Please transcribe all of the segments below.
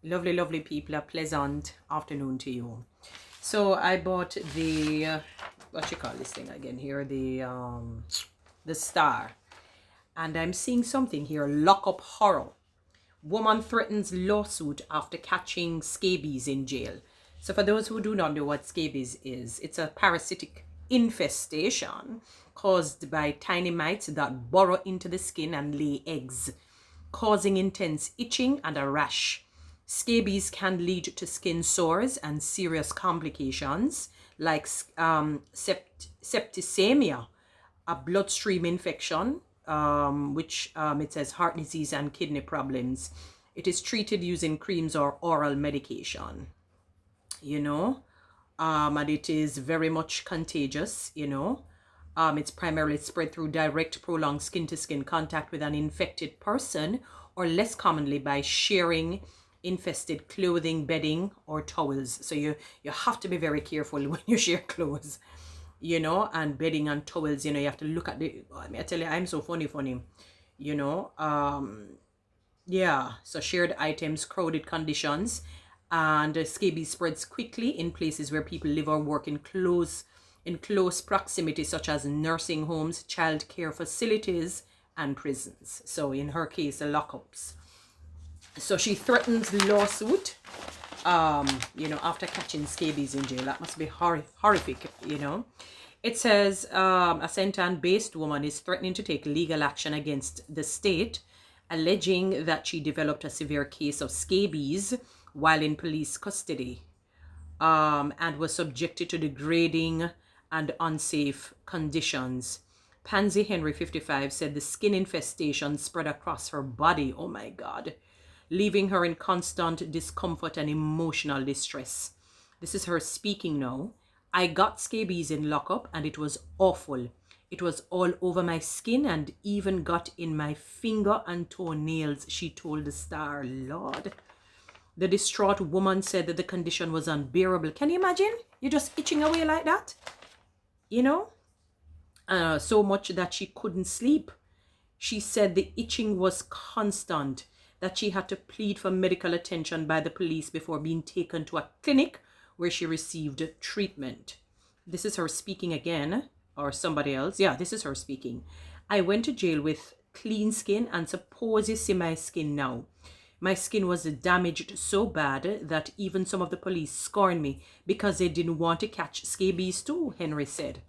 Lovely, lovely people. A pleasant afternoon to you. So I bought the what you call this thing again here, the Star, and I'm seeing something here. Lock up horror. Woman threatens lawsuit after catching scabies in jail. So for those who do not know what scabies is, it's a parasitic infestation caused by tiny mites that burrow into the skin and lay eggs, causing intense itching and a rash. Scabies can lead to skin sores and serious complications like septicemia, a bloodstream infection, which it says heart disease and kidney problems. It is treated using creams or oral medication, you know, and it is very much contagious, you know. It's primarily spread through direct, prolonged skin-to-skin contact with an infected person, or less commonly by sharing infested clothing, bedding, or towels. So you have to be very careful when you share clothes, you know, and bedding and towels. You know, you have to look at the. I tell you, I'm so funny, you know. Yeah. So shared items, crowded conditions, and scabies spreads quickly in places where people live or work in close proximity, such as nursing homes, child care facilities, and prisons. So in her case, the lockups. So she threatens lawsuit, you know, after catching scabies in jail. That must be horrific, you know. It says a St. Ann-based woman is threatening to take legal action against the state, alleging that she developed a severe case of scabies while in police custody, and was subjected to degrading and unsafe conditions. Pansy Henry, 55, said the skin infestation spread across her body, oh my God, leaving her in constant discomfort and emotional distress. This is her speaking now. I got scabies in lockup and it was awful. It was all over my skin and even got in my finger and toenails, she told the Star. Lord. The distraught woman said that the condition was unbearable. Can you imagine? You're just itching away like that, you know? So much that she couldn't sleep. She said the itching was constant, that she had to plead for medical attention by the police before being taken to a clinic where she received treatment. This is her speaking again, or somebody else. Yeah, this is her speaking. I went to jail with clean skin, and suppose you see my skin now. My skin was damaged so bad that even some of the police scorned me because they didn't want to catch scabies too, Henry said.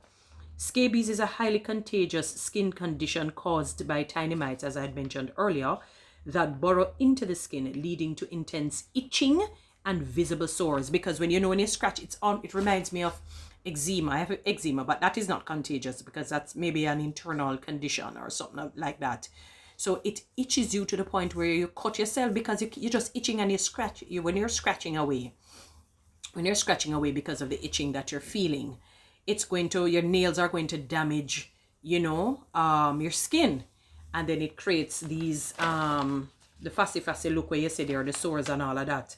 Scabies is a highly contagious skin condition caused by tiny mites, as I had mentioned earlier, that burrow into the skin, leading to intense itching and visible sores. Because when you scratch, it reminds me of eczema. I have eczema, but that is not contagious because that's maybe an internal condition or something like that. So it itches you to the point where you cut yourself because you're just itching and you scratch. When you're scratching away because of the itching that you're feeling, your nails are going to damage, you know, your skin. And then it creates these, the fussy look where you see there, the sores and all of that.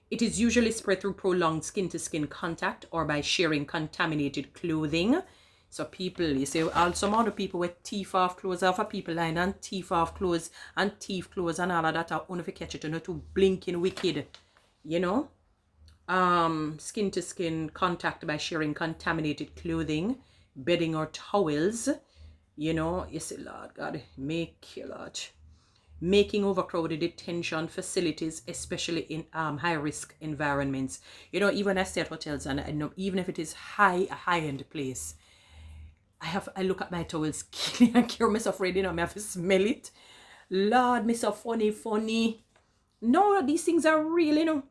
It is usually spread through prolonged skin-to-skin contact or by sharing contaminated clothing. So people, you see, some other people with teeth off clothes, other people lying on teeth off clothes and teeth clothes and all of that are only to catch it, you know, to blinking wicked, you know. Skin-to-skin contact by sharing contaminated clothing, bedding or towels, you know. You see, Lord God, making overcrowded detention facilities, especially in high-risk environments. You know, even I stay at hotels, and I know even if it is a high-end place, I look at my towels keenly and care myself ready, you know, I have to smell it. Lord, me so funny. No, these things are real, you know.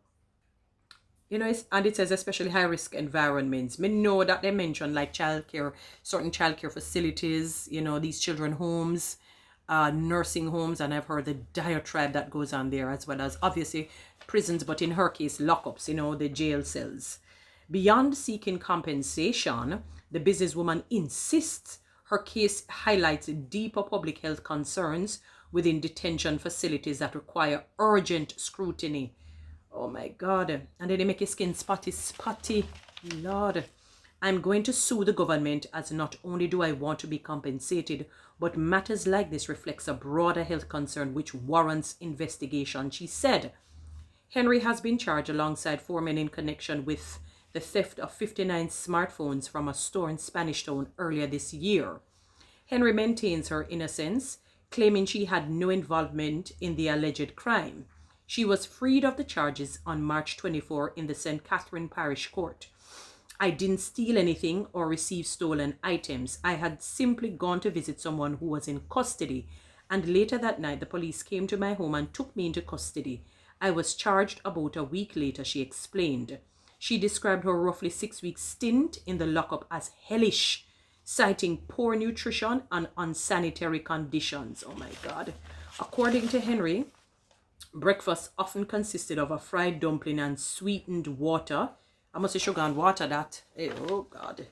You know, and it says especially high-risk environments. Me know that they mention like childcare, certain childcare facilities, you know, these children homes, nursing homes, and I've heard the diatribe that goes on there, as well as obviously prisons, but in her case, lockups, you know, the jail cells. Beyond seeking compensation, the businesswoman insists her case highlights deeper public health concerns within detention facilities that require urgent scrutiny. Oh my God. And then they make your skin spotty. Lord. I'm going to sue the government, as not only do I want to be compensated, but matters like this reflects a broader health concern which warrants investigation, she said. Henry has been charged alongside 4 men in connection with the theft of 59 smartphones from a store in Spanish Town earlier this year. Henry maintains her innocence, claiming she had no involvement in the alleged crime. She was freed of the charges on March 24 in the St. Catherine Parish Court. I didn't steal anything or receive stolen items. I had simply gone to visit someone who was in custody, and later that night the police came to my home and took me into custody. I was charged about a week later, she explained. She described her roughly 6-week stint in the lockup as hellish, citing poor nutrition and unsanitary conditions. Oh my God. According to Henry, breakfast often consisted of a fried dumpling and sweetened water. I must say sugar and water that. Oh God.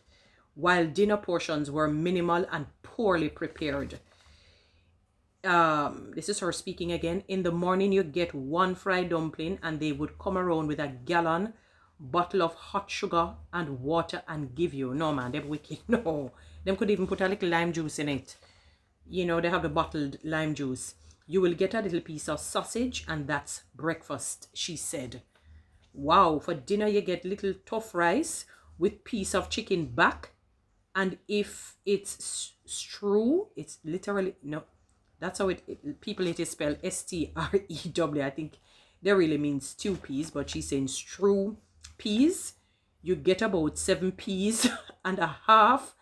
While dinner portions were minimal and poorly prepared. This is her speaking again. In the morning, you get one fried dumpling and they would come around with a gallon bottle of hot sugar and water and give you. No, man, they're wicked. No. Them could even put a little lime juice in it. You know, they have the bottled lime juice. You will get a little piece of sausage and that's breakfast, she said. Wow, for dinner you get little tough rice with piece of chicken back. And if it's strew, it's literally, no, that's how people it is spelled S-T-R-E-W. I think they really mean stew peas, but she's saying strew peas. You get about 7 peas and a half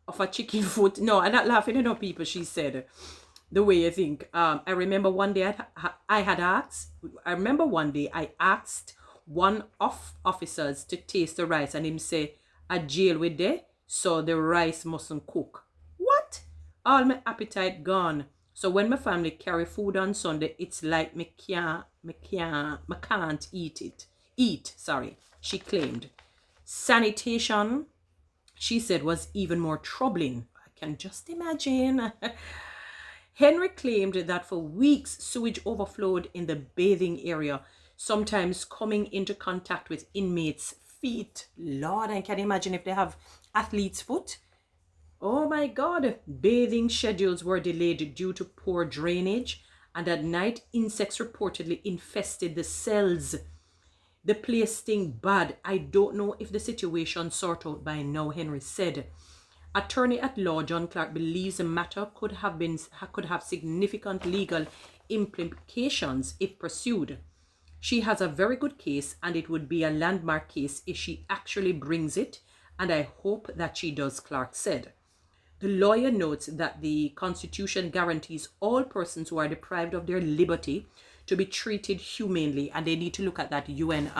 of a chicken foot. No, I'm not laughing at people, she said. The way you think. I remember one day I asked one of officers to taste the rice and him say, a jail with there, so the rice mustn't cook. What? All my appetite gone. So when my family carry food on Sunday, it's like me can't eat, she claimed. Sanitation, she said, was even more troubling. I can just imagine. Henry claimed that for weeks, sewage overflowed in the bathing area, sometimes coming into contact with inmates' feet. Lord, I can imagine if they have athlete's foot. Oh my God. Bathing schedules were delayed due to poor drainage, and at night, insects reportedly infested the cells. The place stinks bad. I don't know if the situation sorted out by now, Henry said. Attorney at law John Clark believes the matter could have significant legal implications if pursued. She has a very good case, and it would be a landmark case if she actually brings it, and I hope that she does, Clark said. The lawyer notes that the Constitution guarantees all persons who are deprived of their liberty to be treated humanely, and they need to look at that UN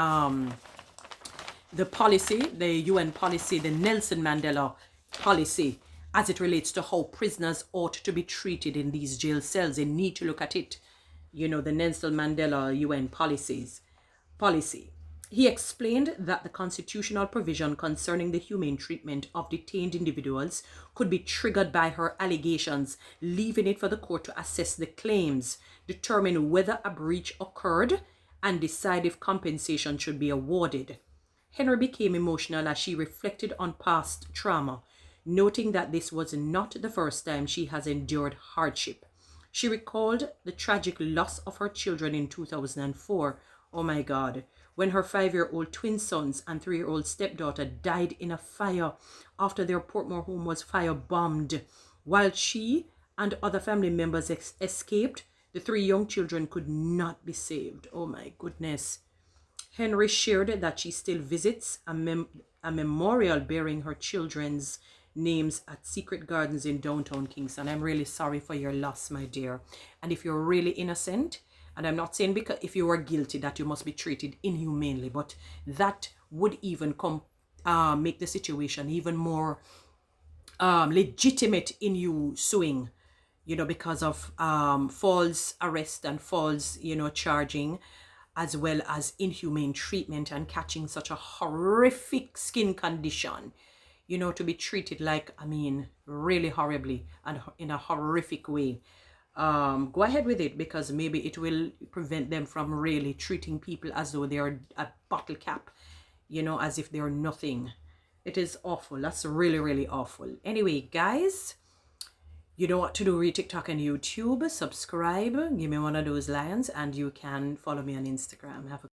the UN policy, the Nelson Mandela policy, as it relates to how prisoners ought to be treated in these jail cells. They need to look at it. You know, the Nelson Mandela UN policy. He explained that the constitutional provision concerning the humane treatment of detained individuals could be triggered by her allegations, leaving it for the court to assess the claims, determine whether a breach occurred, and decide if compensation should be awarded. Henry became emotional as she reflected on past trauma, noting that this was not the first time she has endured hardship. She recalled the tragic loss of her children in 2004. Oh my God. When her 5-year-old twin sons and 3-year-old stepdaughter died in a fire after their Portmore home was firebombed. While she and other family members escaped, the 3 young children could not be saved. Oh my goodness. Henry shared that she still visits a memorial bearing her children's names at Secret Gardens in downtown Kingston. I'm really sorry for your loss, my dear. And if you're really innocent, and I'm not saying because if you are guilty that you must be treated inhumanely, but that would even make the situation even more legitimate in you suing, you know, because of false arrest and false, you know, charging, as well as inhumane treatment and catching such a horrific skin condition, you know, to be treated like, I mean, really horribly and in a horrific way. Go ahead with it, because maybe it will prevent them from really treating people as though they are a bottle cap, you know, as if they're nothing. It is awful. That's really, really awful. Anyway, guys, you know what to do. Read TikTok and YouTube. Subscribe. Give me one of those lions, and you can follow me on Instagram. Have a